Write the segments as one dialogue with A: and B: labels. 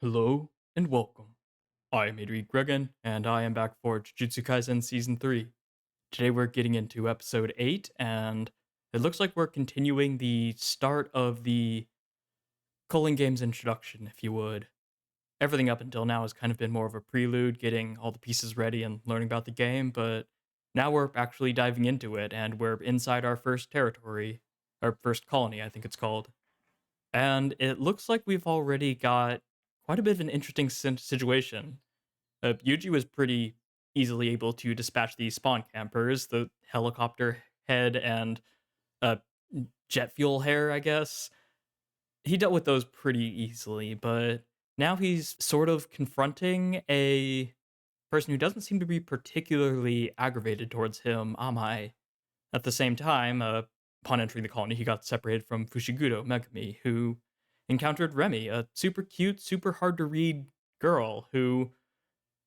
A: Hello and welcome. I am Adri Gregan, and I am back for Jujutsu Kaisen Season 3. Today we're getting into Episode 8, and it looks like we're continuing the start of the Culling Games introduction, if you would. Everything up until now has kind of been more of a prelude, getting all the pieces ready and learning about the game, but now we're actually diving into it, and we're inside our first territory, our first colony, I think it's called. And it looks like we've already got quite a bit of an interesting situation. Yuji was pretty easily able to dispatch the spawn campers, the helicopter head and uh, jet fuel hair, I guess. He dealt with those pretty easily, but now he's sort of confronting a person who doesn't seem to be particularly aggravated towards him, Amai. At the same time, upon entering the colony, he got separated from Fushiguro Megami, who encountered Remi, a super cute, super hard to read girl who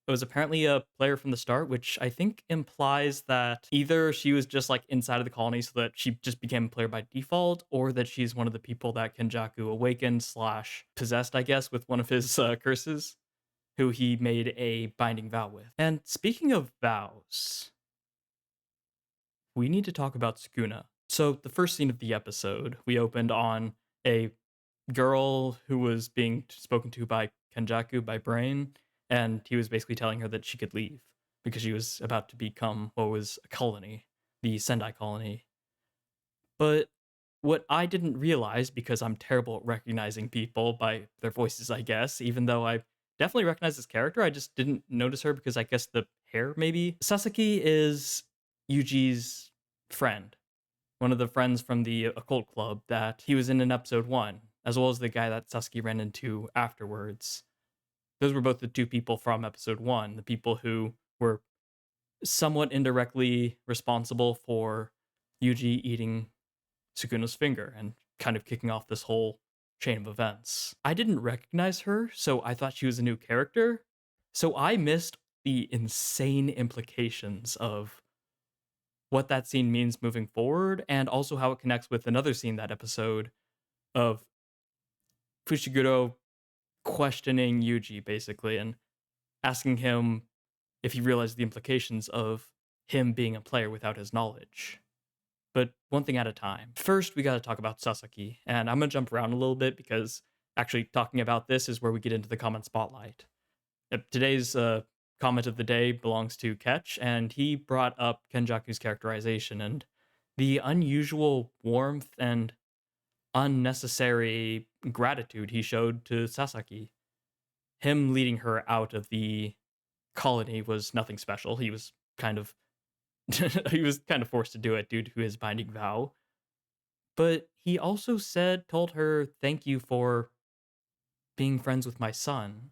A: was apparently a player from the start, which I think implies that either she was just like inside of the colony so that she just became a player by default, or that she's one of the people that Kenjaku awakened slash possessed, I guess, with one of his curses, who he made a binding vow with. And speaking of vows, we need to talk about Sukuna. So, the first scene of the episode, we opened on a girl who was being spoken to by Kenjaku, by Brain, and he was basically telling her that she could leave because she was about to become what was a colony, the Sendai colony. But what I didn't realize, because I'm terrible at recognizing people by their voices, I guess, even though I definitely recognize this character, I just didn't notice her because I guess the hair, maybe. Sasaki is Yuji's friend, one of the friends from the occult club that he was in episode 1, as well as the guy that Sasaki ran into afterwards. Those were both the two people from episode 1, the people who were somewhat indirectly responsible for Yuji eating Sukuna's finger and kind of kicking off this whole chain of events. I didn't recognize her, so I thought she was a new character. So I missed the insane implications of what that scene means moving forward, and also how it connects with another scene that episode of Fushiguro questioning Yuji, basically, and asking him if he realized the implications of him being a player without his knowledge. But one thing at a time. First, we gotta talk about Sasaki, and I'm gonna jump around a little bit because actually talking about this is where we get into the comment spotlight. Today's comment of the day belongs to Ketch, and he brought up Kenjaku's characterization and the unusual warmth and unnecessary gratitude he showed to Sasaki. Him leading her out of the colony was nothing special. He was kind of he was kind of forced to do it due to his binding vow. But he also told her, "Thank you for being friends with my son."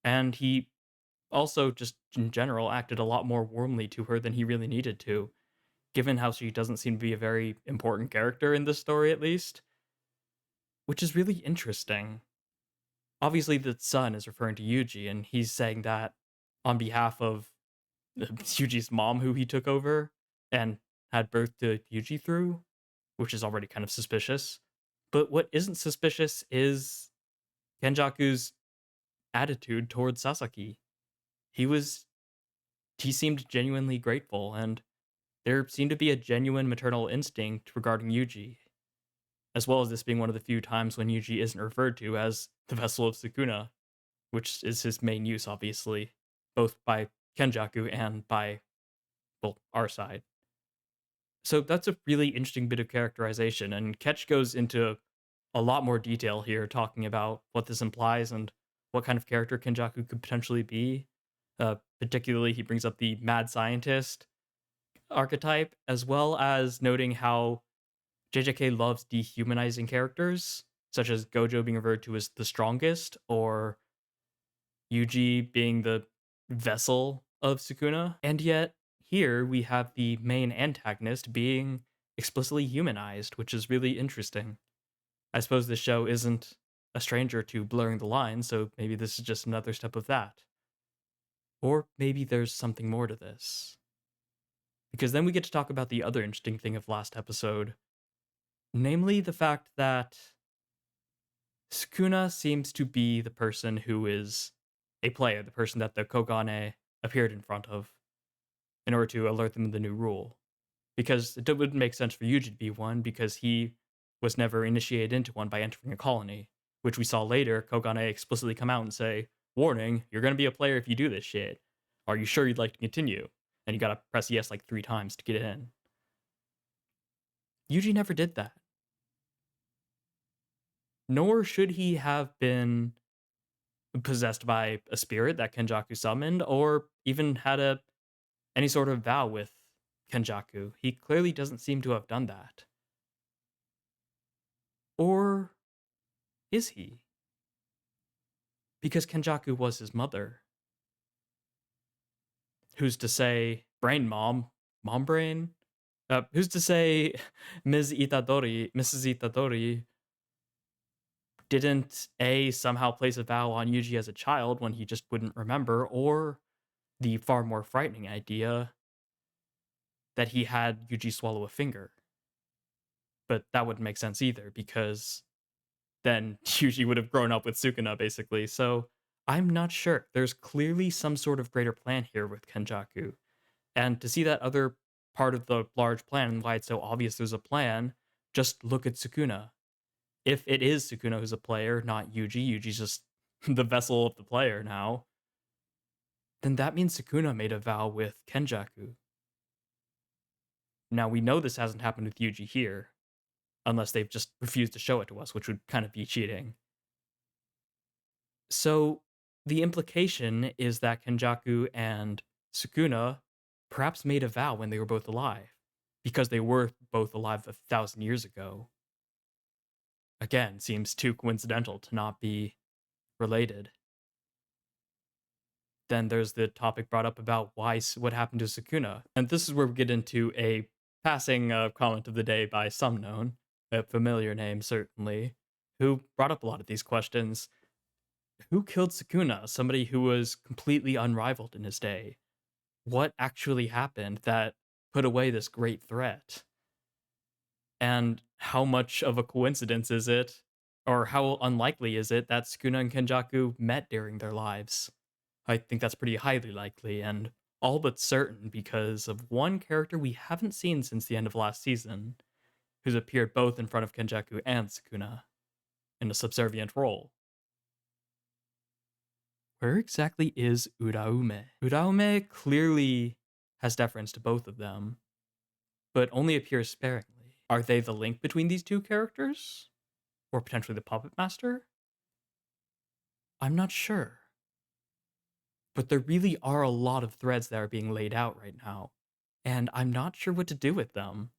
A: And he also, just in general, acted a lot more warmly to her than he really needed to, given how she doesn't seem to be a very important character in this story, at least, which is really interesting. Obviously, the son is referring to Yuji, and he's saying that on behalf of Yuji's mom, who he took over and had birth to Yuji through, which is already kind of suspicious. But what isn't suspicious is Kenjaku's attitude towards Sasaki. He was he seemed genuinely grateful, and there seemed to be a genuine maternal instinct regarding Yuji, as well as this being one of the few times when Yuji isn't referred to as the vessel of Sukuna, which is his main use, obviously, both by Kenjaku and by, well, our side. So that's a really interesting bit of characterization, and Ketch goes into a lot more detail here, talking about what this implies and what kind of character Kenjaku could potentially be. Particularly, he brings up the mad scientist archetype, as well as noting how JJK loves dehumanizing characters, such as Gojo being referred to as the strongest, or Yuji being the vessel of Sukuna. And yet, here we have the main antagonist being explicitly humanized, which is really interesting. I suppose this show isn't a stranger to blurring the lines, so maybe this is just another step of that. Or maybe there's something more to this. Because then we get to talk about the other interesting thing of last episode, namely the fact that Sukuna seems to be the person who is a player, the person that the Kogane appeared in front of in order to alert them of the new rule. Because it wouldn't make sense for Yuji to be one because he was never initiated into one by entering a colony, which we saw later Kogane explicitly come out and say, "Warning, you're going to be a player if you do this shit. Are you sure you'd like to continue?" And you got to press yes like 3 times to get in. Yuji never did that. Nor should he have been possessed by a spirit that Kenjaku summoned or even had any sort of vow with Kenjaku. He clearly doesn't seem to have done that. Or is he? Because Kenjaku was his mother. Who's to say brain mom, mom brain? Who's to say Mrs. Itadori didn't somehow place a vow on Yuji as a child when he just wouldn't remember, or the far more frightening idea that he had Yuji swallow a finger. But that wouldn't make sense either, because then Yuji would have grown up with Sukuna, basically. So I'm not sure. There's clearly some sort of greater plan here with Kenjaku. And to see that other part of the large plan and why it's so obvious there's a plan, just look at Sukuna. If it is Sukuna who's a player, not Yuji's just the vessel of the player now, then that means Sukuna made a vow with Kenjaku. Now, we know this hasn't happened with Yuji here, unless they've just refused to show it to us, which would kind of be cheating. So, the implication is that Kenjaku and Sukuna perhaps made a vow when they were both alive, because they were both alive 1,000 years ago. Again, seems too coincidental to not be related. Then there's the topic brought up about what happened to Sukuna. And this is where we get into a passing comment of the day by some known, a familiar name certainly, who brought up a lot of these questions. Who killed Sukuna, somebody who was completely unrivaled in his day? What actually happened that put away this great threat? And how much of a coincidence is it, or how unlikely is it that Sukuna and Kenjaku met during their lives? I think that's pretty highly likely, and all but certain because of one character we haven't seen since the end of last season, who's appeared both in front of Kenjaku and Sukuna in a subservient role. Where exactly is Uraume? Uraume clearly has deference to both of them, but only appears sparingly. Are they the link between these two characters? Or potentially the puppet master? I'm not sure. But there really are a lot of threads that are being laid out right now, and I'm not sure what to do with them.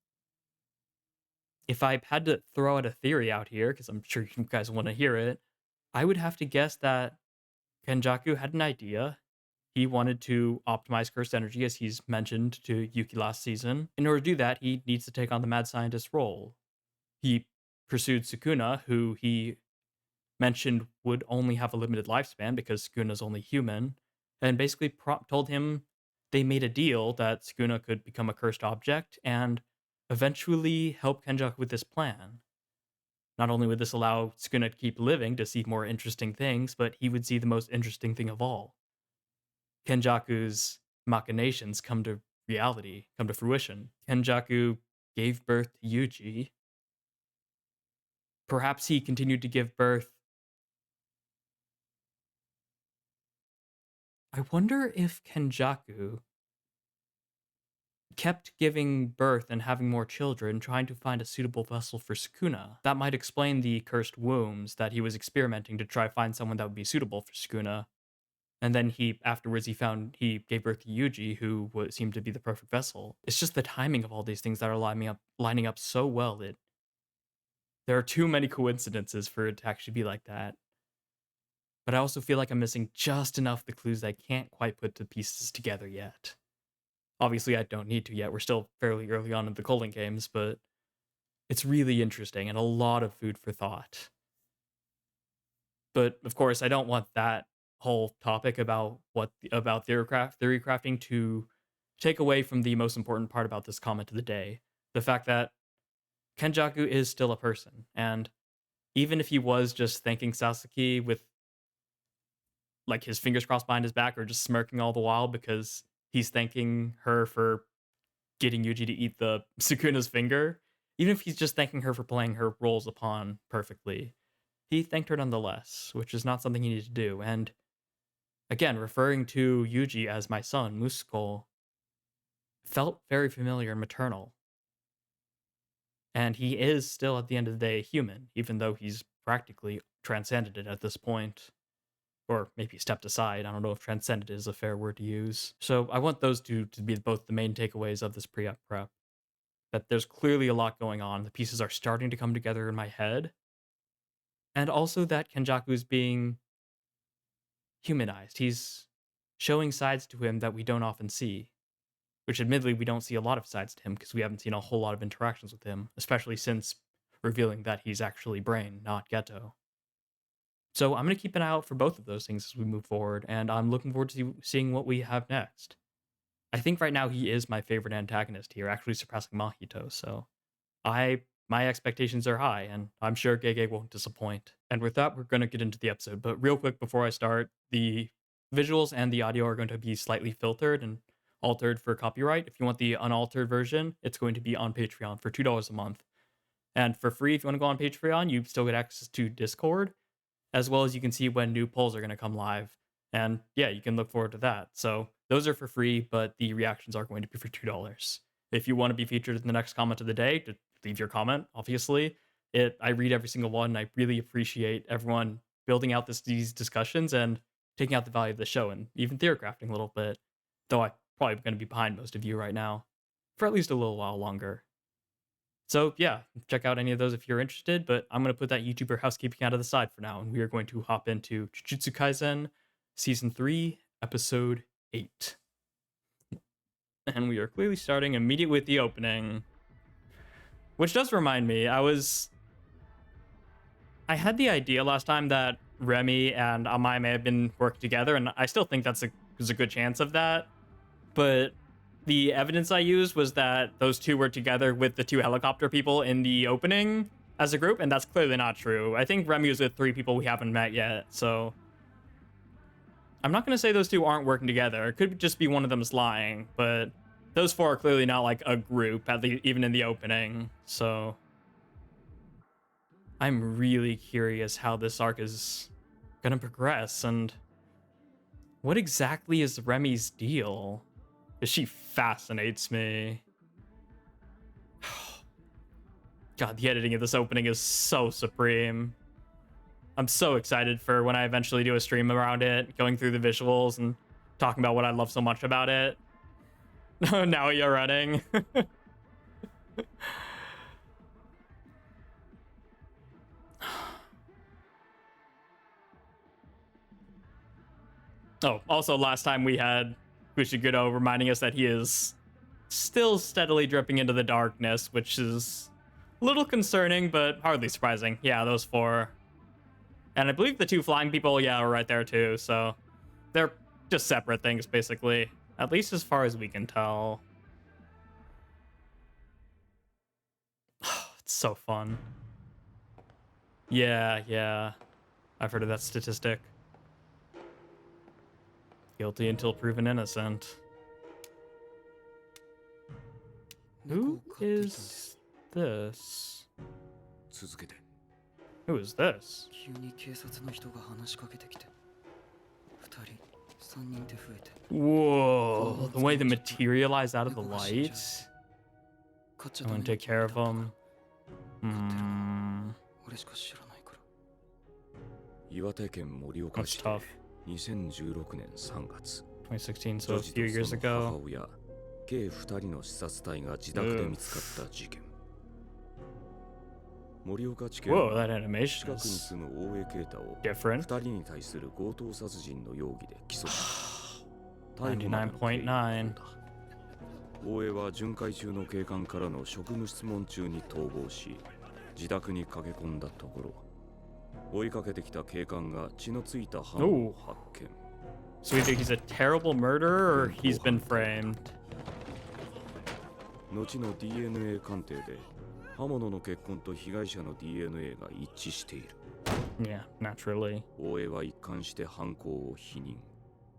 A: If I had to throw out a theory out here, because I'm sure you guys want to hear it, I would have to guess that Kenjaku had an idea. He wanted to optimize cursed energy, as he's mentioned to Yuki last season. In order to do that, he needs to take on the mad scientist role. He pursued Sukuna, who he mentioned would only have a limited lifespan because Sukuna's only human, and basically told him they made a deal that Sukuna could become a cursed object and eventually help Kenjaku with this plan. Not only would this allow Sukuna to keep living to see more interesting things, but he would see the most interesting thing of all. Kenjaku's machinations come to reality, come to fruition. Kenjaku gave birth to Yuji. Perhaps he continued to give birth. I wonder if Kenjaku kept giving birth and having more children, trying to find a suitable vessel for Sukuna. That might explain the cursed wombs that he was experimenting to try find someone that would be suitable for Sukuna. And then afterwards he gave birth to Yuji, who seemed to be the perfect vessel. It's just the timing of all these things that are lining up so well that there are too many coincidences for it to actually be like that. But I also feel like I'm missing just enough of the clues that I can't quite put the pieces together yet. Obviously, I don't need to yet. We're still fairly early on in the Colon games, but it's really interesting and a lot of food for thought. But of course, I don't want that whole topic about theory crafting to take away from the most important part about this comment of the day, the fact that Kenjaku is still a person, and even if he was just thanking Sasuke with like his fingers crossed behind his back or just smirking all the while because he's thanking her for getting Yuji to eat the Sukuna's finger, even if he's just thanking her for playing her roles upon perfectly, he thanked her nonetheless, which is not something he needed to do. And again, referring to Yuji as my son, Musuko, felt very familiar and maternal. And he is still, at the end of the day, a human, even though he's practically transcended it at this point. Or maybe stepped aside. I don't know if transcended is a fair word to use. So I want those two to be both the main takeaways of this pre-op prep. That there's clearly a lot going on. The pieces are starting to come together in my head. And also that Kenjaku is being humanized. He's showing sides to him that we don't often see. Which admittedly, we don't see a lot of sides to him because we haven't seen a whole lot of interactions with him, especially since revealing that he's actually Brain, not Geto. So I'm going to keep an eye out for both of those things as we move forward, and I'm looking forward to seeing what we have next. I think right now he is my favorite antagonist here, actually surpassing Mahito, so my expectations are high, and I'm sure Gege won't disappoint. And with that, we're going to get into the episode, but real quick before I start, the visuals and the audio are going to be slightly filtered and altered for copyright. If you want the unaltered version, it's going to be on Patreon for $2 a month. And for free, if you want to go on Patreon, you still get access to Discord, as well as you can see when new polls are going to come live. And yeah, you can look forward to that. So those are for free, but the reactions are going to be for $2. If you want to be featured in the next comment of the day, to leave your comment, obviously. I read every single one, and I really appreciate everyone building out these discussions and taking out the value of the show and even theory crafting a little bit. Though I'm probably going to be behind most of you right now for at least a little while longer. So yeah, check out any of those if you're interested, but I'm going to put that YouTuber housekeeping out of the side for now, and we are going to hop into Jujutsu Kaisen Season 3, Episode 8. And we are clearly starting immediately with the opening. Which does remind me, I had the idea last time that Remi and Amai may have been working together, and I still think there's a good chance of that. But the evidence I used was that those two were together with the two helicopter people in the opening as a group, and that's clearly not true. I think Remi was with 3 people we haven't met yet, so I'm not going to say those two aren't working together. It could just be one of them's lying, but those 4 are clearly not like a group, even in the opening, so I'm really curious how this arc is going to progress, and what exactly is Remi's deal? Because she fascinates me. God, the editing of this opening is so supreme. I'm so excited for when I eventually do a stream around it, going through the visuals and talking about what I love so much about it. Now you're running. Oh, also last time we had Kushigudo reminding us that he is still steadily dripping into the darkness, which is a little concerning, but hardly surprising. Yeah, those 4. And I believe the 2 flying people, yeah, are right there too, so they're just separate things, basically. At least as far as we can tell. It's so fun. Yeah. I've heard of that statistic. Guilty until proven innocent. Who is this? Who is this? Whoa, the way they materialize out of the light. I'm gonna take care of them. That's tough. 2016, so a few years ago.
B: 計2人の視察隊が自宅で見つかった事件。盛岡地検は
A: Whoa, that
B: 近
A: animation
B: くに
A: is
B: 住む大江啓太を
A: different.
B: 2人に対する強盗殺人の容疑で起訴した。逮捕までの経緯はこうだ。大江は巡回中の警官からの職務質問中に逃亡し、自宅に駆け込んだところ、追いかけてきた警官が血のついた犯を発見。
A: So either he's a terrible murderer or he's been framed.
B: 後の DNA 鑑定で刃物の血痕と被害者の DNA が一致している。
A: Yeah, naturally.
B: 大江は一貫して犯行を否認。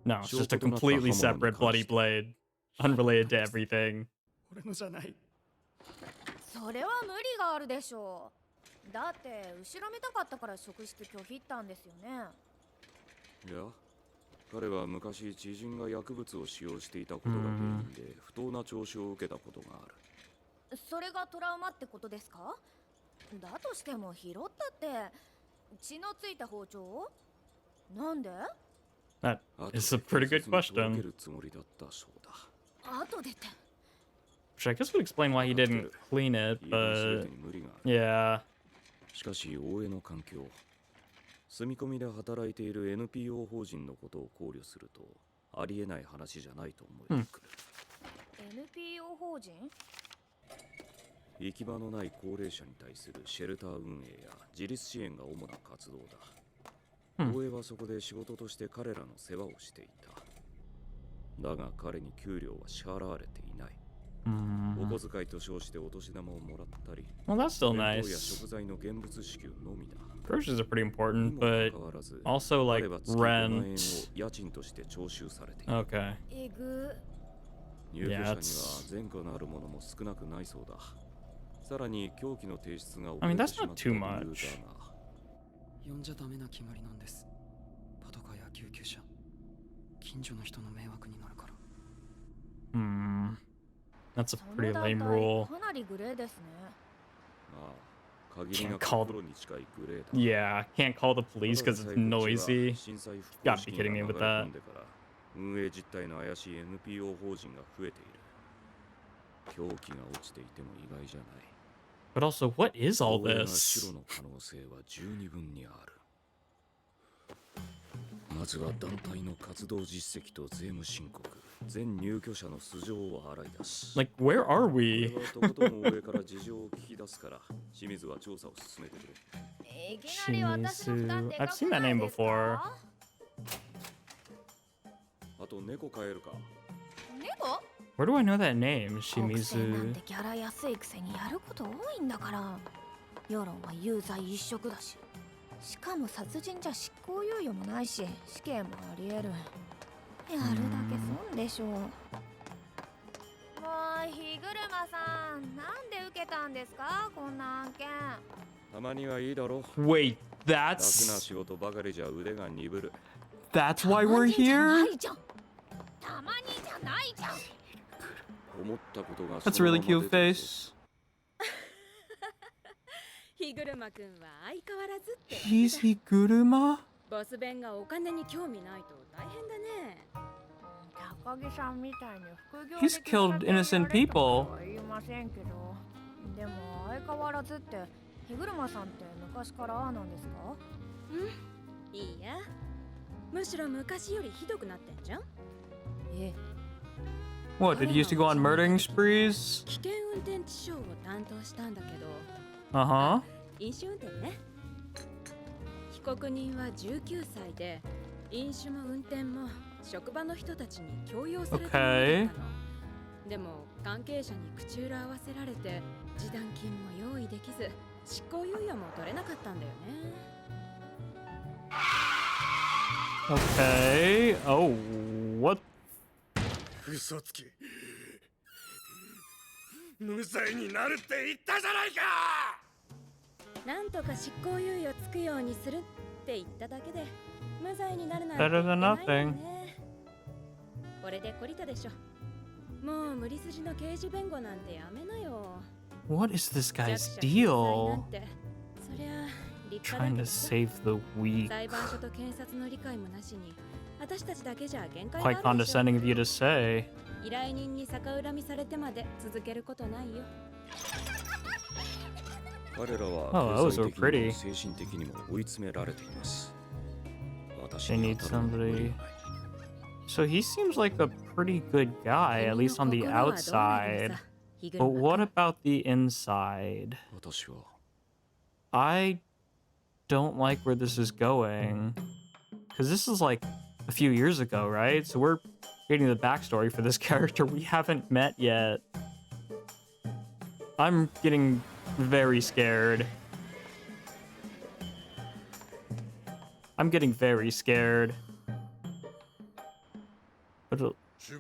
A: No, it's just a completely separate bloody blade, unrelated to everything.
C: 俺のじゃない。
D: それは無理があるでしょう。だって後ろめたかったから職質拒否ったんですよね。
B: いや、彼は昔知人が薬物を使用していたことが原因で不当な聴取を受けたことがある。
D: それがトラウマってことですか？だとしても拾ったって血のついた包丁？なんで？
A: That is a pretty good question.
D: 後でって。
A: Which I guess would explain why he didn't clean it, but yeah.
B: しかし大江の環境、住み込みで働いている NPO 法人のことを考慮するとありえない話じゃないと思えてくる。
D: NPO 法人？
B: 行き場のない高齢者に対するシェルター運営や自立支援が主な活動だ。大江はそこで仕事として彼らの世話をしていた。だが彼に給料は支払われていない。お小遣いと称してお年玉をもらったり、
A: Well, that's still
B: 弁当や
A: nice.
B: 食材の現物支給のみだ。
A: Groceries are pretty important, but
B: にもかかわらず
A: also like
B: 彼は月5万円を
A: rent.
B: 家賃として徴収されている。
A: Okay.
D: えぐ。
B: 入居者には
A: Yeah,
B: 前科のあるものも少なくないそうだ。さらに凶器の提出が遅
A: I
B: れ
A: mean,
B: て
A: that's
B: しま
A: not
B: った
A: too
B: 理由だが、
A: much.
C: 呼んじゃダメな決まりなんです。パトカーや救急車、近所の人の迷惑になるから。
A: That's a
D: その
A: pretty
D: 団
A: lame
D: 体
A: rule.
D: かなりグレーですね。
B: まあ、限りなく
A: Can't call-
B: プロに近いグレーだ。
A: Yeah, can't call the police because it's noisy.
B: 震災復
A: Gotta
B: 興
A: be
B: 資
A: kidding
B: 金
A: me
B: が
A: with
B: 流れ
A: that.
B: 込んでから運営実態の怪しい NPO 法人が増えている。狂気が落ちていても意外じゃない。
A: But also, what is all
B: 大江が
A: this?
B: 白の可能性は十二分にある。まずは団体の活動実績と税務申告、全入居者の素性を洗い出す。
A: Like, where are
B: 俺
A: we?
B: はとことん上から事情を聞き出すから、清水は調査を進めてくれ。
D: いきなり私の負担でか
A: I've
D: く
A: seen
D: な
A: that
D: い
A: name
D: です
A: before.
D: か？
B: あと猫飼えるか。
D: 猫？
A: Where do I know that name?
D: 国政なん
A: Shimizu.
D: てギャラ安いくせにやること多いんだから。世論は有罪一色だし。しかも殺人じゃ執行猶予もないし、死刑もあり得る。やるだけ損でしょう。もう日車さん、なんで受けたんですかこんな案件。
B: たまにはいいだろ。
A: Wait,
B: 楽な
A: that's
B: 仕事ばかりじゃ腕が鈍る。
A: that's why
D: たま
A: we're
D: にじゃ
A: here?
D: ないじゃん。たまにじゃないじゃん。
B: 思ったことが
A: That's
B: その
A: really
B: まま
A: cute
B: 出てるぞ。
A: face.
E: 日車くんは相変わらずって
A: He's Higuruma?
E: ボス弁がお金に興味ないと大変だね。
D: 高木さんみたいに副業
A: He's killed innocent people.
D: 言いませんけど、でも相変わらずって日車さんって昔からああなんですか？
E: いいや、むしろ昔よりひどくなってんじゃん。
D: え、
A: What, did he used to go on murdering sprees?
E: 危険運転致傷を担当したんだけど、
A: Uh-huh.
E: 飲酒運転ね。被告人は19歳で、飲酒も運転も職場の人たちに強要されたものだったの。でも関係者に口裏合わせられて示談金も用意できず、執行猶予も取れなかったんだよね。
A: Okay. Oh, what?
C: 嘘つき。無罪になるって言ったじゃないか。
E: なんとか執行猶予つくようにするって言っただけで無罪になるなんて
A: Better
E: 言
A: than
E: ってないよ
A: nothing.
E: ね。これで懲りたでしょ。もう無理筋の刑事弁護なんてやめなよ。
A: What is this
E: 弱
A: guy's
E: 者救済な
A: deal?
E: んてそりゃ立派だ
A: Trying
E: け
A: to
E: どさ、
A: save the weak.
E: 裁判所と検察の理解もなしに私たちだけじゃ限界
A: Quite
E: があるでしょ。
A: condescending of you to say.
E: 依頼人に逆恨みされてまで続けることないよ。
B: 彼ら
A: Oh,
B: は
A: those
B: 経
A: are
B: 済的に
A: pretty.
B: も精神的にも追い詰められています。私
A: They
B: に
A: need
B: 当たるのも無理
A: somebody.
B: もない。
A: So he seems like a pretty good guy, at least on the outside. But what about the inside?
B: 私は
A: I don't like where this is going. Because this is like a few years ago, right? So we're getting the backstory for this character we haven't met yet. I'm getting very scared. I'm getting very scared. But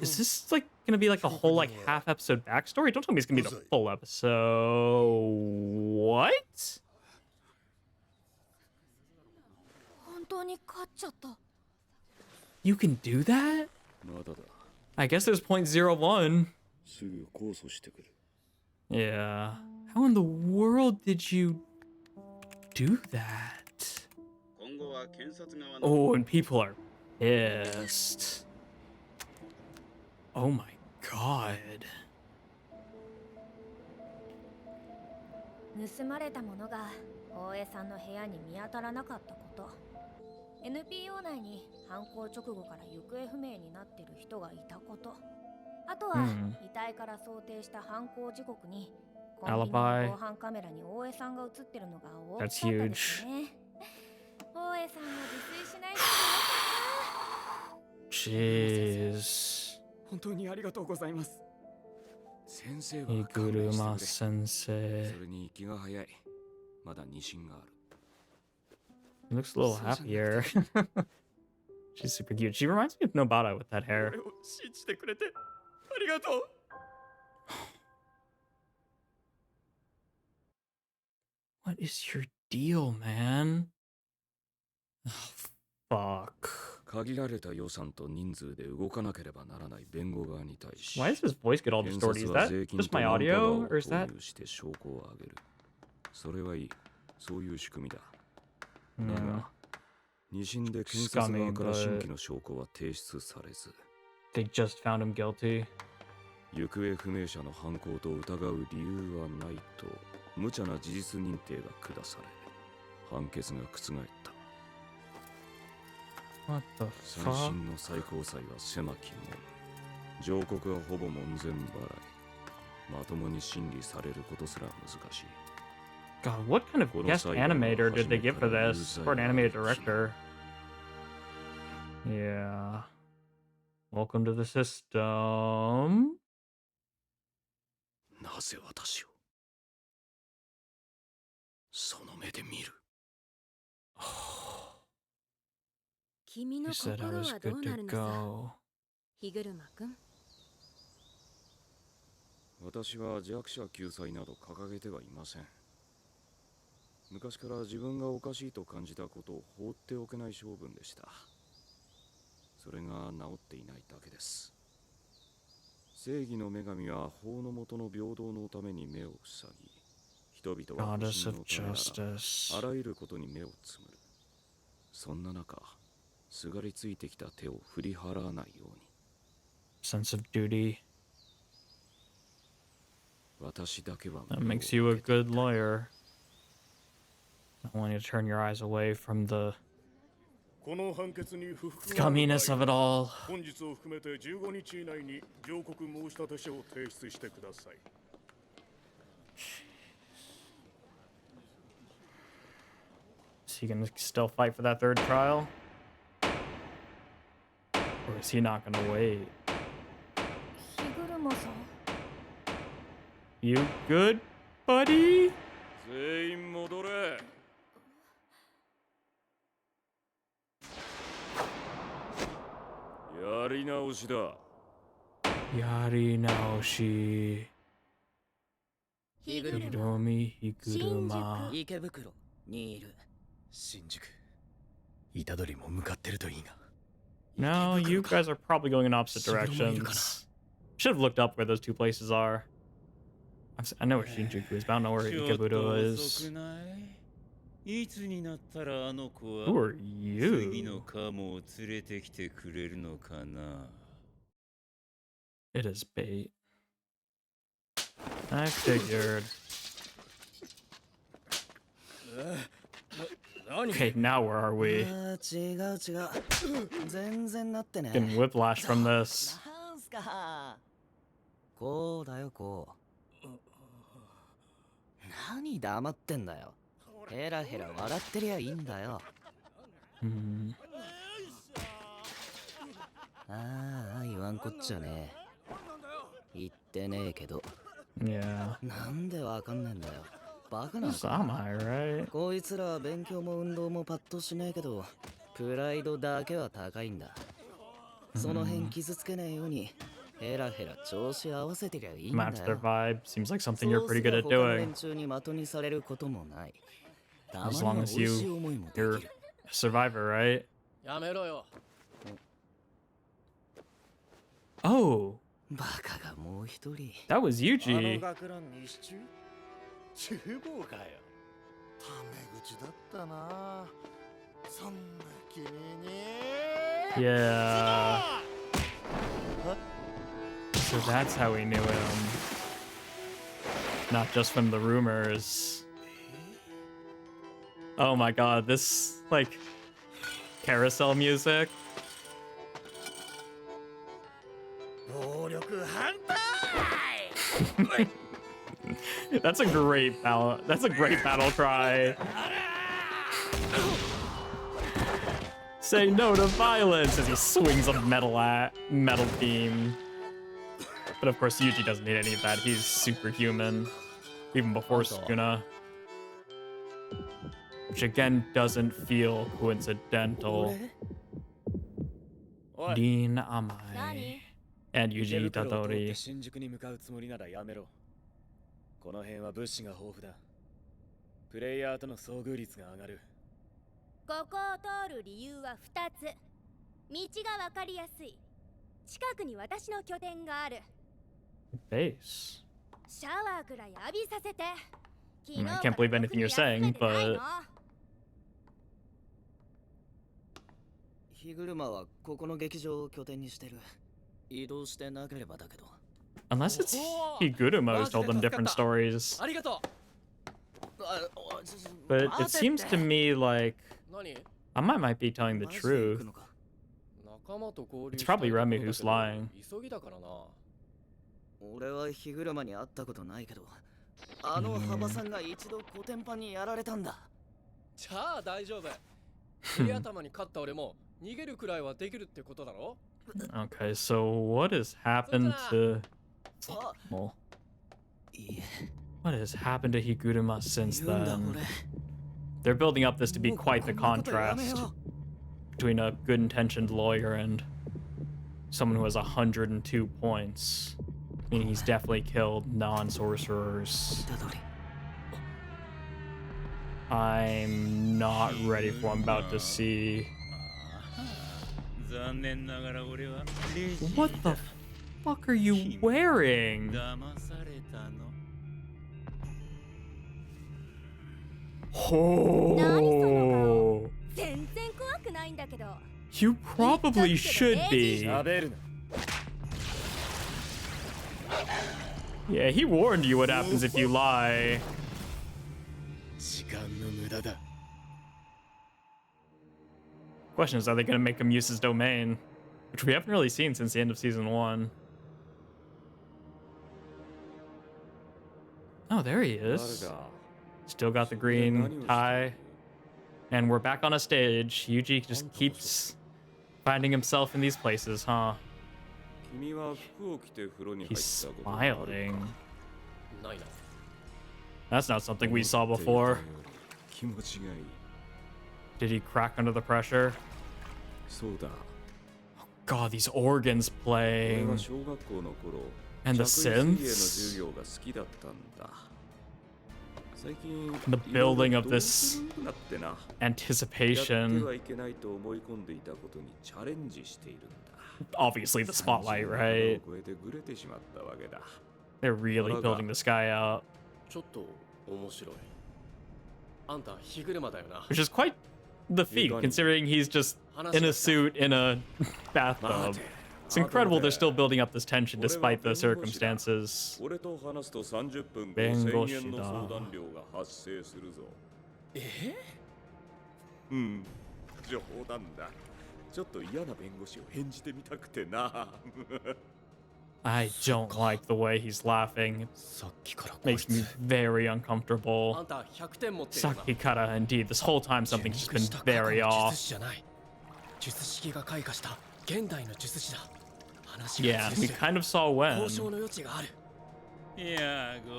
A: is this like gonna be like a whole like half episode backstory? Don't tell me it's gonna be the full episode. What?
D: 本当に勝っちゃった。
A: You can do that?
B: まだだ。
A: I guess there's .01.
B: すぐ控訴してくる。
A: Yeah. How in the world did you do that? Oh, and people are pissed. Oh my god.
D: 盗まれたものが大江さんの部屋に見当たらなかったこと。NPO 内に犯行直後から行方不明になってる人がいたこと。あとは、遺体から想定した犯行時刻にコンビニの防犯カメラに大江さんが映ってるのが大きかったですね。大江さんは自炊しないでよかった。
A: Jeez.
C: 本当にありがとうございます。
B: 先生は
A: 勘弁してくれ。そ
B: れに気が早い。まだ自信がある。
A: He looks a little happier. She's super cute. She reminds me of Nobara with that hair.
C: 俺を信じてくれてありがとう。
A: What is your deal, man? Oh, fuck.
B: 限られた予算と人数で動かなければならない弁護側に対し、
A: Why does his voice get all
B: 検
A: distorted?
B: 察
A: Is
B: は
A: that
B: 税金
A: just
B: と
A: my
B: マンパワー
A: audio?
B: を
A: Or is
B: 投
A: that?
B: 入して証拠を上げる。それはいい。そういう仕組みだ。
A: Yeah.
B: だが、二審で検察側から新規の証拠は提出されず、
A: They just found him guilty.
B: 行方不明者の犯行と疑う理由はないと無茶な事実認定が下され、判決が覆った。
A: What the
B: 最
A: fuck?
B: 新の最高裁は狭き門。上告はほぼ門前払い。まともに審理されることすら難しい。
A: God, what kind of guest animator did they get for this? Or an animated director? Yeah. Welcome to the system.
B: なぜ私をその目で見る。
E: 君の
A: You said I
E: 心
A: was
E: はど
A: good
E: うな
A: to
E: るのさ、
A: go.
E: 日車くん。
B: 私は弱者救済など掲げてはいません。昔から自分がおかしいと感じたことを放っておけない性分でした。それが治っていないだけです。正義の女神は法の下の平等のために目を塞ぎ、人々は保
A: Goddess
B: 身
A: of
B: のためなら
A: justice.
B: あらゆることに目をつむる。そんな中、すがりついてきた手を振り払わないように。
A: Sense of duty.
B: 私だけは
A: That makes you a good lawyer. Not wanting to turn your eyes away from the
F: この判決に不服
A: gumminess of it all.
F: 本日を含めて15日以内に上告申立書を提出してください。
A: Is he gonna still fight for that third trial? Or is he not gonna wait?
D: 日車さん。
A: You good, buddy?
B: 全員戻れ。やり直しだ。
A: Yari naoshi.
C: 日車
A: Hiromi Higuruma.
C: 池袋にいる。新宿。虎杖も向かってるといいが。
A: No, you guys are probably going in opposite directions. Should have looked up where those two places are. I know where Shinjuku is, but I don't know where Ikeburo is.
G: いつになったらあの子は
A: Who are
G: 次
A: you?
G: のカモを連れてきてくれるのかな。
A: It is bait. I figured. Okay, now where are we?
C: 違う違う。全然なってね。
A: Getting whiplash from this.
C: なんすか。こうだよこう。何黙ってんだよ。ヘラヘラ笑ってりゃいいんだよ。
A: Hmm.
C: ああ、言わんこっちゃねえ。言ってねえけど。
A: Yeah.
C: なんでわかんねえんだよ。バカなのか。
A: Samai, right?
C: こいつらは勉強も運動もパッとしねえけど、プライドだけは高いんだ。その辺傷つけねえようにヘラヘラ調子合わせてりゃいいんだよ。
A: Match their vibe. Seems like something you're pretty good at
C: そうすれば他の
A: doing.
C: 連中に的にされることもない。たま
A: As
C: には
A: long
C: 美
A: as
C: 味しい思い
A: you're
C: もでき
A: a
C: る。
A: survivor, right?
H: やめろよ。
A: Oh,
C: バカがもう一人。
A: that was
F: あの
A: Yuji.
F: 学ランに支柱厨房かよ。タメ口だったな。そんな君に。
A: Yeah. So that's how we knew him. Not just from the rumors. Oh my god, this, like, carousel music.
F: 暴力反対
A: That's a great battle. That's a great battle cry. Say no to violence as he swings a metal beam. But of course, Yuji doesn't need any of that. He's superhuman, even before Sukuna. Which again doesn't feel coincidental. Dean Amai and Yuji
H: 池袋を通って
A: Tadori.
H: 新宿に向かうつもりならやめろ。この辺は物資が豊富だ。プレイヤーとの遭遇率が上がる。
D: ここを通る理由は2つ。道が分かりやすい。近くに私の拠点がある。
A: Base.
D: シャワーくらい浴びさせて。
A: I mean, I can't believe anything you're saying, but
C: 火車はここの劇場を拠点にしてる。移動してなければだけど。
A: unless it's Higuruma who's told them different stories.
H: ありがと
A: But it seems to me like
H: う。何？
A: Amai might be telling the
C: マジで行
A: truth.
C: くのか。
H: 仲間と合流
A: It's
H: したい
A: probably
H: ところだ
A: Remy
H: けど
A: who's lying.
H: 急ぎだからな。
C: 俺は火車に会ったことないけど、あの幅さんが一度コテンパンにやられたんだ。
H: じゃあ大丈夫。鳥頭に勝った俺も逃げるくらいはできるってことだろ？
A: Okay, so what has happened to... Well,
C: いいえ、
A: what has happened to Higuruma since
C: 言うんだ
A: then?
C: 俺。
A: They're building up this to be
C: もう
A: quite the
C: こんなことやめ
A: contrast
C: よう。
A: between a good-intentioned lawyer and someone who has 102 points. Meaning he's definitely killed non-sorcerers.
C: 虎杖。
A: I'm not ready for what I'm about to see.
G: 残念ながら俺は
A: What the fuck are you wearing?
G: 騙されたの。
A: Oh,
D: 全然怖くないんだけど。
A: you probably should be.
H: 喋るな。
A: Yeah, he warned you what happens if you lie.
H: 時間の無駄だ。
A: Question is, are they going to make him use his domain? Which we haven't really seen since the end of season 1. Oh, there he is. Still got the green tie. And we're back on a stage. Yuji just keeps finding himself in these places, huh?
B: 君は服を着て風呂に入
A: He's
B: ったことがあるか
A: smiling.
H: ないな。
A: That's not something we saw before.
B: 気持ちがいい。
A: Did he crack under the pressure?
B: そうだ。
A: God, these organs
B: 俺は
A: playing.
B: 小学校の頃、
A: And the
B: 着衣水泳の
A: synths?
B: 授業が好きだったんだ。最近、
A: The building of
B: いろいろ
A: this
B: どうするなってな。やって
A: anticipation.
B: はいけないと思い込んでいたことにチャレンジしているんだ。
A: Obviously, the spotlight,
B: 30
A: right?
B: を超えてグレてしまったわけだ。
A: They're really building this guy out.
H: ちょっと面白い。あんた火車だよな。
A: Which is quite the feat, considering he's just in a suit in a bathtub. It's incredible they're still building up this tension despite the circumstances.
B: 俺と話すと30分
A: 弁護士だ。
B: 5000円の相談料が発生するぞ。冗談だ。ちょっと嫌な弁護士を演じてみたくてな。
A: I don't like the way he's laughing.
H: さっきからこい
A: Makes me
H: つ。
A: very
H: あ
A: uncomfortable.
H: んた100点持ってるよな。
A: Sakikara, indeed, this whole time something's just been
H: 熟した過去
A: very
H: の
A: off.
H: 術師じゃない。術式が開花した現代の術師だ。話が
A: Yeah,
H: 通
A: we
H: じる。
A: kind of saw
H: 交渉
A: when.
H: の余地がある。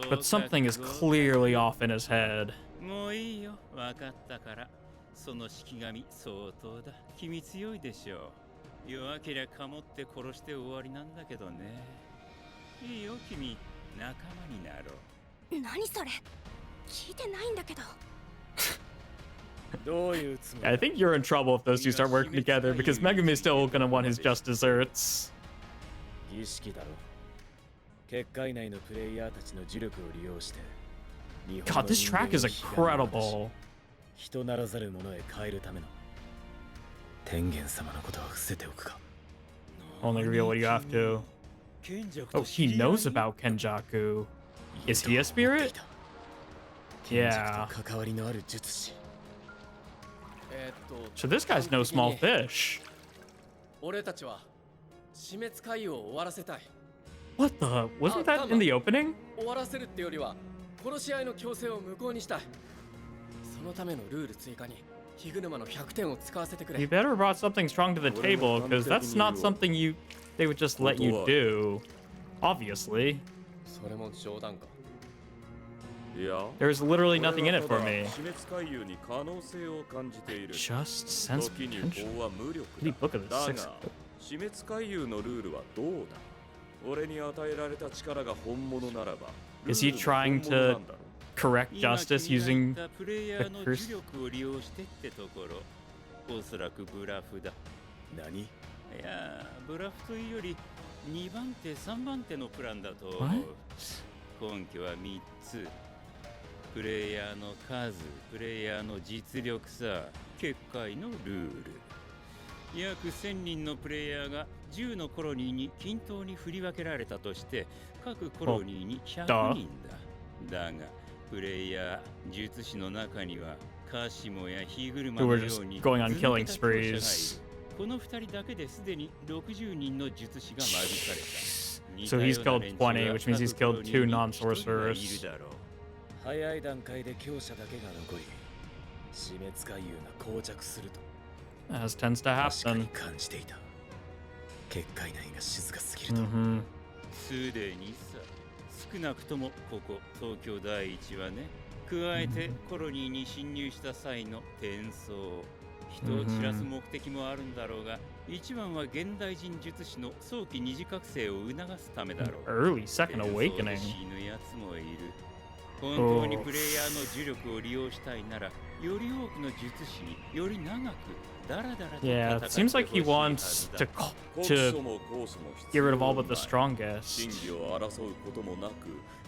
A: But something is clearly off in his head.
G: もういいよ、わかったから。その式神相当だ。君強いでしょう。弱けりゃかもって殺して終わりなんだけどね。いいよ君、仲間になろう。
D: 何それ聞いてないんだけど。
A: I think you're in trouble if those two start working together because Megumi's still gonna want his just desserts.
H: 儀式だろ。結界内のプレイヤーたちの呪力を利用して。
A: God, this track is incredible.
H: 人ならざる者へ変えるための天元様のことは伏せておくか。
A: Only reveal what you have to. Oh, he knows about Kenjaku. Is he a spirit? Yeah. So this guy's no small fish. What the? Wasn't that in the opening?
I: 殺し合いの強制を無効にしたい。そのためのルール追加に火車の100点を使わせてくれ。
A: You better brought something strong to the table, because that's not something they would just let you do. Obviously.
I: それも冗談か。
A: There's literally nothing in it for me. Just sense potential. Pretty book of the sixth.
B: 死滅回遊のルールはどうだ。俺に与えられた力が本物ならば。
A: Is he trying to correct justice using the curse?
G: おそらくブラフだ。
H: 何？
G: いや、ブラフというより2番手3番手のプランだと思う。根拠は3つ。プレイヤーの数、プレイヤーの実力さ、結界のルール。約1000人のプレイヤーが10のコロニーに均等に振り分けられたとして、各コロニーに100人だ。だが、プレイヤー、術師の中には、カシモやヒグルマのように、この2人だけですでに60人の術師が間引かれた。
A: So he's killed 20, which means he's killed 2 non-sorcerers.
H: 早い段階で強者だけが残り、死滅回遊が膠着すると。
A: As tends to happen.
H: 感じていた。結界内が静かすぎると。
G: すでにさ、少なくともここ東京第一はね、加えてコロニーに侵入した際の転送、人を散らす目的もあるんだろうが、一番は現代人術師の早期二次覚醒を促すためだろう。
A: Early second awakening.
G: 死ぬやつもいる。本当にプレイヤーの呪力を利用したいなら、より多くの術師により長く。
A: Yeah, it seems like he wants to get rid of all but the strongest.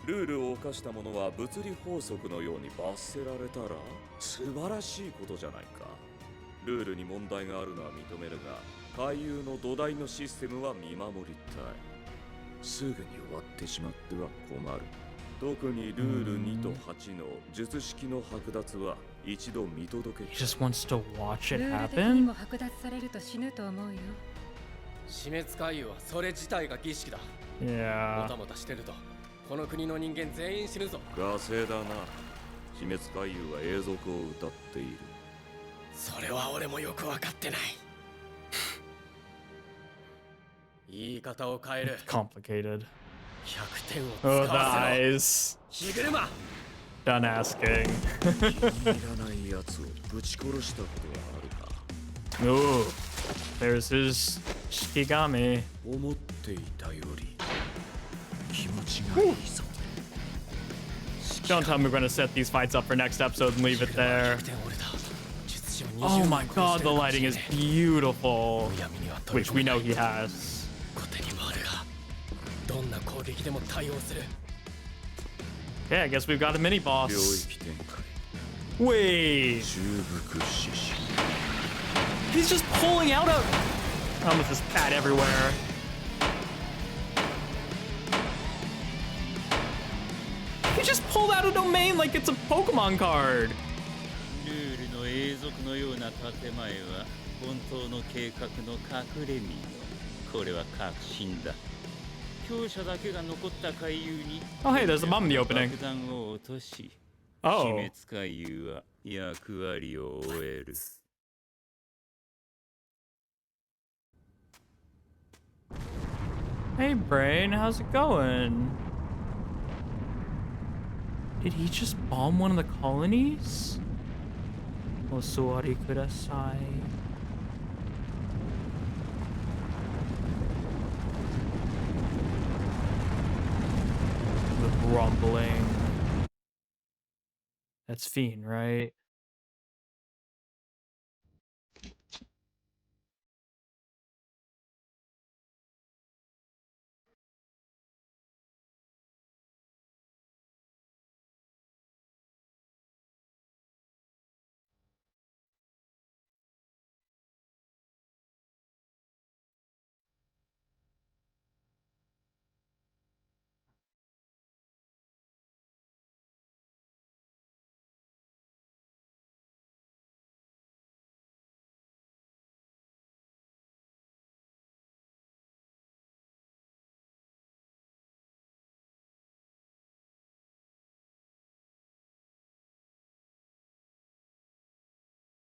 B: ルールを犯した者は物理法則のように罰せられたら素晴らしいことじゃないか。ルールに問題があるのは認めるが、回遊の土台のシステムは見守りたい。すぐに終わってしまっては困る。特にルール2と8の術式の剥奪は一度見届け。
A: He just wants to watch it happen?
E: 剥奪されると死ぬと思うよ。
I: 死滅回遊はそれ自体が儀式だ。
A: Yeah.
I: もたもたしてるとこの国の人間全員死ぬぞ。
B: ガセだな。死滅回遊は永続を歌っている。
I: それは俺もよくわかってない。言い方を変える。
A: Complicated.
I: 100点を
A: Oh,
I: 使
A: the
I: わせろ。
A: eyes.
I: 火車
A: Done asking.
B: いらないやつをぶち殺したことはあるか。
A: Ooh, there's his Shikigami.
B: 思っていたより気持ちがいいぞ。
A: Don't tell me we're gonna set these fights up for next episode and leave it there. Oh my god, the lighting is beautiful. Which we know he has.
I: どんな攻撃でも対応する。
A: Yeah, I guess we've got a mini boss. Wait. He's just pulling out a... Almost just pat everywhere. He just pulled out a domain like it's a Pokemon card.
G: ルールの永続のような建前は本当の計画の隠れ身の。これは確信だ。 強者だけが残った回遊に
A: Oh, hey, there's a bomb in the opening.
G: 爆弾を落とし、
A: Oh.
G: 死滅回遊は役割を終える。
A: Hey, Brain, how's it going? Did he just bomb one of the colonies? Osuari kudasai. The rumbling. That's Fiend, right?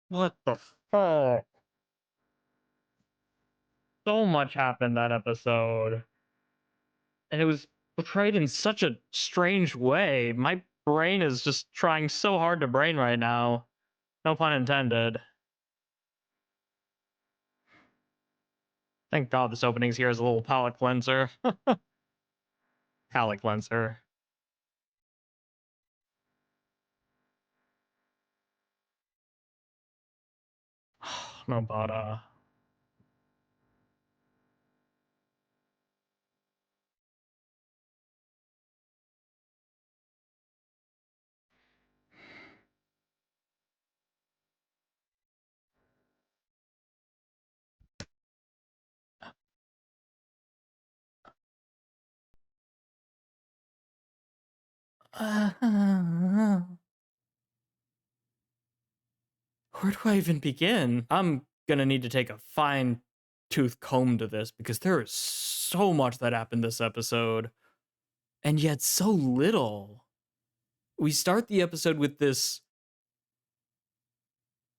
A: What the fuck? So much happened that episode. And it was portrayed in such a strange way. My brain is just trying so hard to brain right now. No pun intended. Thank God this opening's here as a little palate cleanser. Palate cleanser. No, but where do I even begin? I'm gonna need to take a fine tooth comb to this because there is so much that happened this episode, and yet so little. We start the episode with this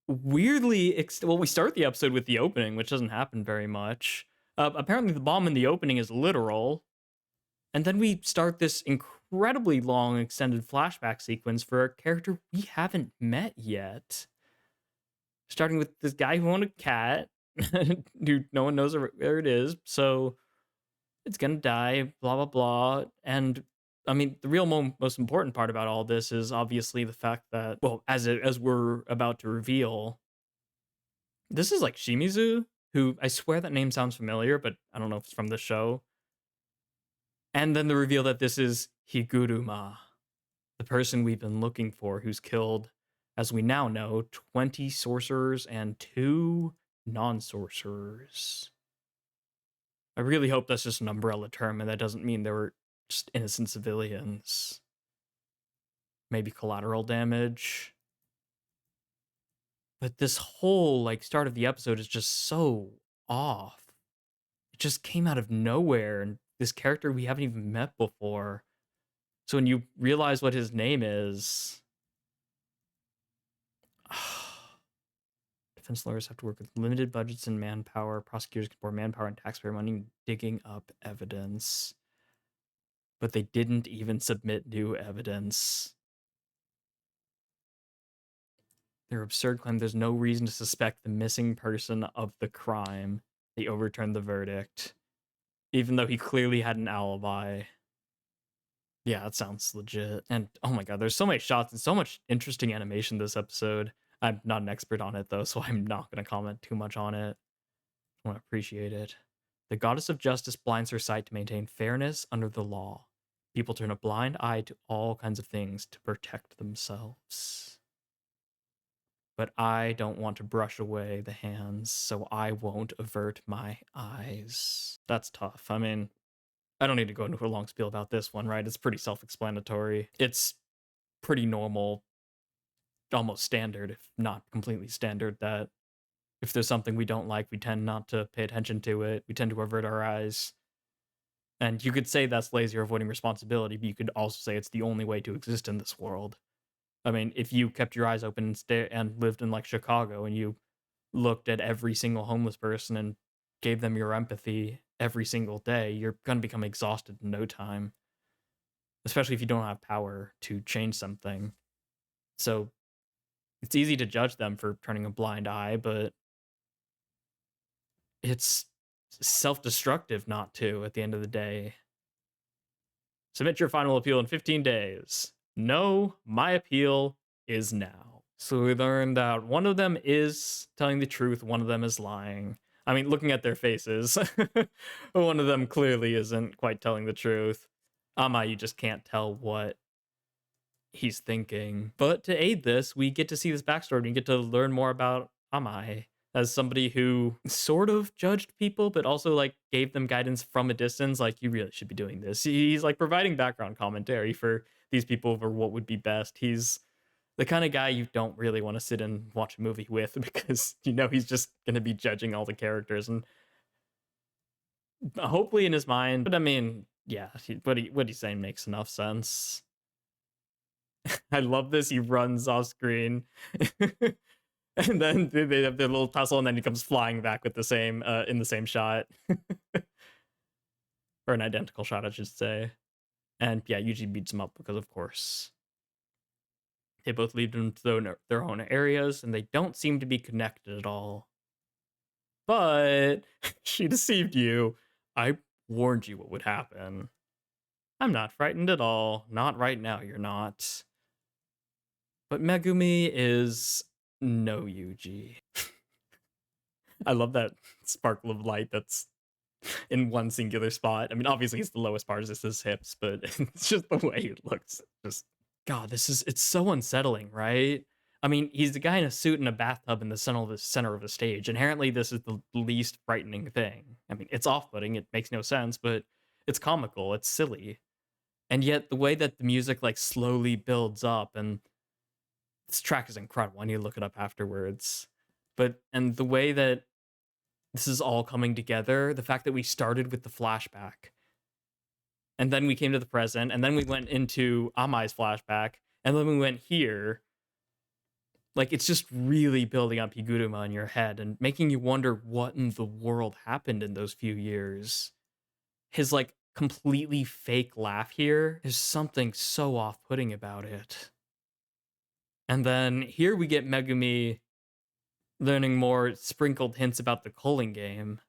A: weirdly well, we start the episode with the opening, which doesn't happen very much. Apparently the bomb in the opening is literal, and then we start this incredibly long extended flashback sequence for a character we haven't met yet, starting with this guy who owned a cat who no one knows where it is, so it's gonna die, blah blah blah. And I mean, the real most important part about all this is obviously the fact that, well, as we're about to reveal, this is like Shimizu, who I swear that name sounds familiar, but I don't know if it's from the show. And then the reveal that this is Higuruma, the person we've been looking for, who's killed, as we now know, 20 sorcerers and 2 non-sorcerers. I really hope that's just an umbrella term and that doesn't mean they were just innocent civilians. Maybe collateral damage. But this whole like start of the episode is just so off. It just came out of nowhere, and this character we haven't even met before. So when you realize what his name is, defense lawyers have to work with limited budgets and manpower. Prosecutors can pour manpower and taxpayer money digging up evidence. But they didn't even submit new evidence. Their absurd claim there's no reason to suspect the missing person of the crime. They overturned the verdict, even though he clearly had an alibi. Yeah, that sounds legit. And oh my god, there's so many shots and so much interesting animation this episode. I'm not an expert on it though, so I'm not going to comment too much on it. I want to appreciate it. The goddess of justice blinds her sight to maintain fairness under the law. People turn a blind eye to all kinds of things to protect themselves. But I don't want to brush away the hands, so I won't avert my eyes. That's tough. I mean, I don't need to go into a long spiel about this one, right? It's pretty self-explanatory. It's pretty normal, almost standard, if not completely standard, that if there's something we don't like, we tend not to pay attention to it. We tend to avert our eyes. And you could say that's lazy or avoiding responsibility, but you could also say it's the only way to exist in this world. I mean, if you kept your eyes open and lived in like Chicago and you looked at every single homeless person and gave them your empathy every single day, you're going to become exhausted in no time. especially if you don't have power to change something. So it's easy to judge them for turning a blind eye, but it's self-destructive not to at the end of the day. Submit your final appeal in 15 days. No, my appeal is now. So we learned that one of them is telling the truth, one of them is lying. I mean, looking at their faces, one of them clearly isn't quite telling the truth. Amai, you just can't tell what he's thinking. But to aid this, we get to see this backstory and get to learn more about Amai as somebody who sort of judged people, but also like gave them guidance from a distance. Like, you really should be doing this. He's like providing background commentary for these people for what would be best. He's the kind of guy you don't really want to sit and watch a movie with because you know he's just going to be judging all the characters and hopefully in his mind. But I mean, yeah, what he's saying makes enough sense. I love this. He runs off screen. And then they have their little tussle, and then he comes flying back with the same in the same shot. Or an identical shot, I should say. And yeah, Yuji beats him up because, of course, they both leave them to their own areas, and they don't seem to be connected at all. But she deceived you. I warned you what would happen. I'm not frightened at all. Not right now, you're not. But Megumi is no Yuji. I love that sparkle of light that's in one singular spot. I mean, obviously it's the lowest part is his hips, but it's just the way it looks. Just, God, it's so unsettling, right? I mean, he's the guy in a suit in a bathtub in the center of the stage. Inherently, this is the least frightening thing. I mean, it's off-putting, it makes no sense, but it's comical, it's silly. And yet the way that the music like slowly builds up, and this track is incredible. I need to look it up afterwards. And the way that this is all coming together, the fact that we started with the flashback, and then we came to the present, and then we went into Amai's flashback, and then we went here. Like, it's just really building up Higuruma in your head and making you wonder what in the world happened in those few years. His, like, completely fake laugh here, there's something so off-putting about it. And then here we get Megumi learning more sprinkled hints about the culling game.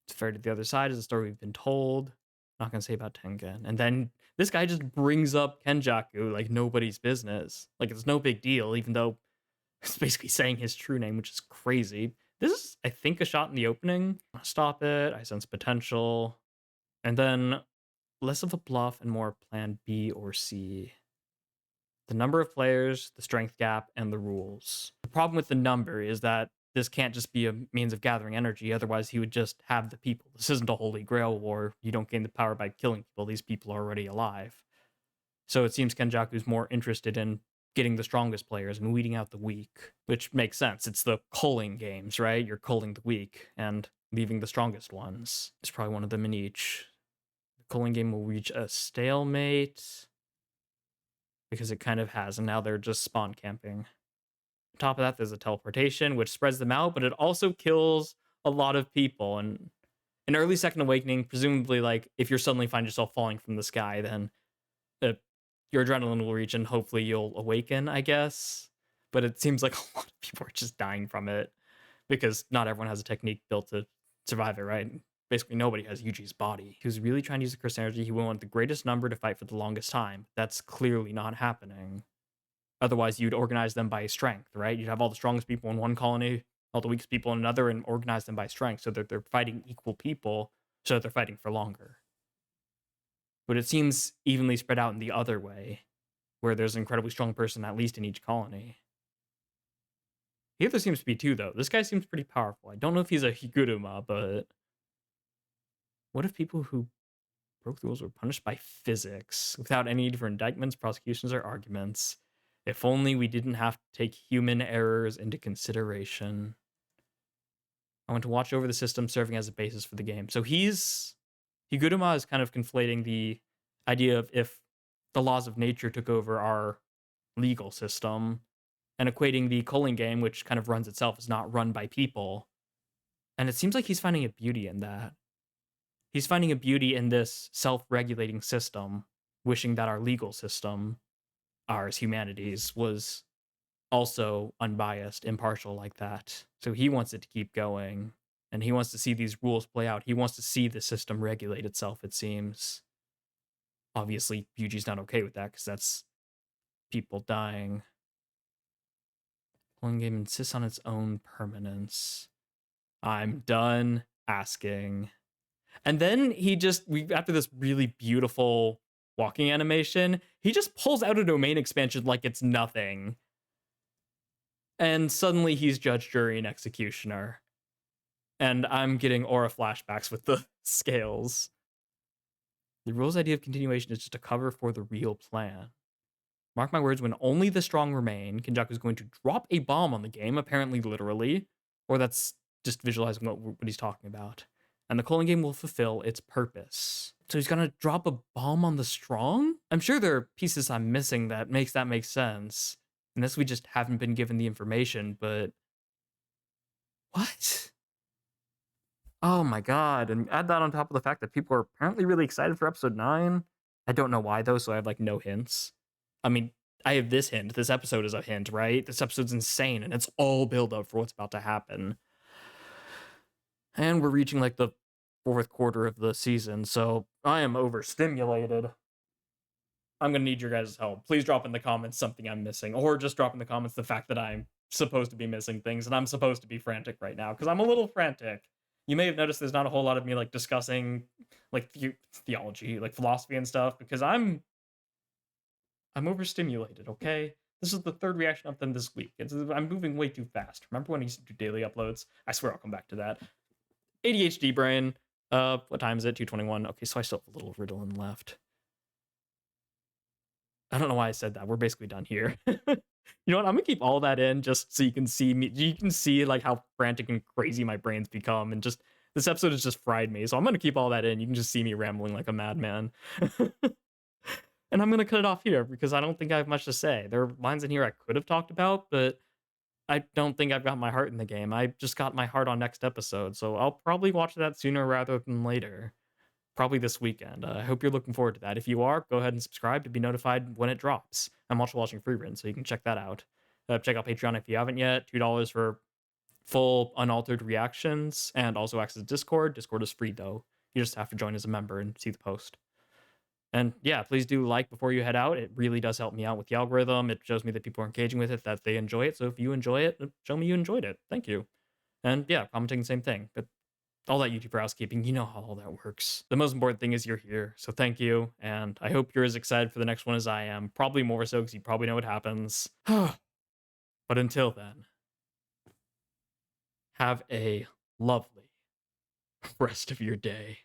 A: It's fair to the other side is a story we've been told. Not gonna say about Tengen. And then this guy just brings up Kenjaku like nobody's business. Like, it's no big deal, even though it's basically saying his true name, which is crazy. This is, I think, a shot in the opening. Stop it. I sense potential. And then less of a bluff and more plan B or C. The number of players, the strength gap, and the rules. The problem with the number is that this can't just be a means of gathering energy, otherwise he would just have the people. This isn't a Holy Grail war. You don't gain the power by killing people. These people are already alive. So it seems Kenjaku's more interested in getting the strongest players and weeding out the weak, which makes sense. It's the culling games, right? You're culling the weak and leaving the strongest ones. There's probably one of them in each. The culling game will reach a stalemate, because it kind of has, and now they're just spawn camping. On top of that, there's a teleportation, which spreads them out, but it also kills a lot of people. And an early Second Awakening, presumably, like, if you suddenly find yourself falling from the sky, then your adrenaline will reach and hopefully you'll awaken, I guess. But it seems like a lot of people are just dying from it, because not everyone has a technique built to survive it, right? Basically, nobody has Yuji's body. He was really trying to use the curse energy. He would want the greatest number to fight for the longest time. That's clearly not happening. Otherwise, you'd organize them by strength, right? You'd have all the strongest people in one colony, all the weakest people in another, and organize them by strength so that they're fighting equal people, so that they're fighting for longer. But it seems evenly spread out in the other way, where there's an incredibly strong person at least in each colony. Here there seems to be two, though. This guy seems pretty powerful. I don't know if he's a Higuruma, but what if people who broke the rules were punished by physics without any need for indictments, prosecutions, or arguments? If only we didn't have to take human errors into consideration. I want to watch over the system serving as a basis for the game. So Higuruma is kind of conflating the idea of if the laws of nature took over our legal system, and equating the culling game, which kind of runs itself, as not run by people. And it seems like he's finding a beauty in that. He's finding a beauty in this self-regulating system, wishing that our legal system, ours, humanity's, was also unbiased, impartial like that. So he wants it to keep going, and he wants to see these rules play out. He wants to see the system regulate itself, it seems. Obviously, Yuji's not okay with that, because that's people dying. Pulling game insists on its own permanence. I'm done asking. And then after this really beautiful walking animation, he just pulls out a domain expansion like it's nothing. And suddenly he's judge, jury, and executioner. And I'm getting aura flashbacks with the scales. The rule's idea of continuation is just a cover for the real plan. Mark my words, when only the strong remain, Kenjaku's going to drop a bomb on the game, apparently literally. Or that's just visualizing what he's talking about. And the Colon game will fulfill its purpose. So he's gonna drop a bomb on the strong? I'm sure there are pieces I'm missing that make sense. Unless we just haven't been given the information, but... What? Oh my god, and add that on top of the fact that people are apparently really excited for episode 9. I don't know why though, so I have like no hints. I mean, I have this hint. This episode is a hint, right? This episode's insane, and it's all build up for what's about to happen. And we're reaching like the 4th quarter of the season, so I am overstimulated. I'm gonna need your guys' help. Please drop in the comments something I'm missing, or just drop in the comments the fact that I'm supposed to be missing things, and I'm supposed to be frantic right now, because I'm a little frantic. You may have noticed there's not a whole lot of me like discussing like theology, like philosophy and stuff, because I'm overstimulated, okay? This is the 3rd reaction I've done this week. I'm moving way too fast. Remember when I used to do daily uploads? I swear I'll come back to that. ADHD brain. What time is it? 2:21. Okay, so I still have a little Ritalin left. I don't know why I said that. We're basically done here. You know what? I'm gonna keep all that in just so you can see me. You can see like how frantic and crazy my brain's become, and just this episode has just fried me. So I'm gonna keep all that in. You can just see me rambling like a madman. And I'm gonna cut it off here because I don't think I have much to say. There are lines in here I could have talked about, but I don't think I've got my heart in the game. I just got my heart on next episode, so I'll probably watch that sooner rather than later. Probably this weekend. I hope you're looking forward to that. If you are, go ahead and subscribe to be notified when it drops. I'm also watching Free Run, so you can check that out. Check out Patreon if you haven't yet. $2 for full unaltered reactions and also access to Discord. Discord is free though. You just have to join as a member and see the post. And yeah, please do like before you head out. It really does help me out with the algorithm. It shows me that people are engaging with it, that they enjoy it. So if you enjoy it, show me you enjoyed it. Thank you. And yeah, commenting the same thing. But all that YouTube housekeeping, you know how all that works. The most important thing is you're here. So thank you. And I hope you're as excited for the next one as I am. Probably more so because you probably know what happens. But until then, have a lovely rest of your day.